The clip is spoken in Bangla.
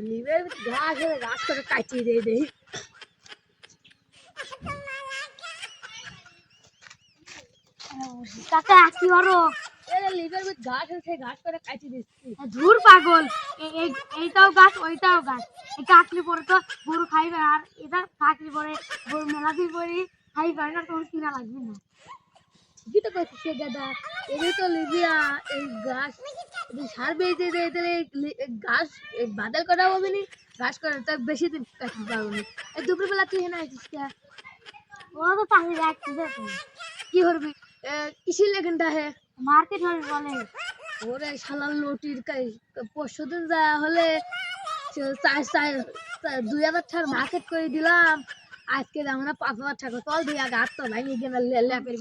লিভের ঘাস করে কাটিয়ে দিয়ে দেই। কাকা কি করো? লিভের ঘাস আছে, ঘাস করে কাটিয়ে দিচ্ছি। ধুর পাগল, এইটাও গাছ ওইটাও গাছ। এটা আঁকলে পরে তো গরু খাইবে, আর এটা থাকলে পরে গরু মেলা দিয়ে পরে খাইবে না, তোমার কিনা লাগবে না। ঠিকই তো করছিস সে গাদা, এগুলো তো লিবিয়া এই ঘাস সার বেঁচে দেয়, ঘাস বাদল করা হবে নি, ঘাস করে তো বেশি দিন কাটতে পারবো না। এই দুপুরবেলা তুই হেনা আছিস কে? ওরা তো পানি রাখছে কি করবি? কিসের লেখানটা হে মার্কেট হবে বলে। ওরে শালার লটির পরশুদিন যা হলে 2,000 টাকার মার্কেট করে দিলাম, আজকে যেমন 5,000 টাকা চল দিয়ে আগে হাত তো ভাঙিয়ে গেলে ল্যাপের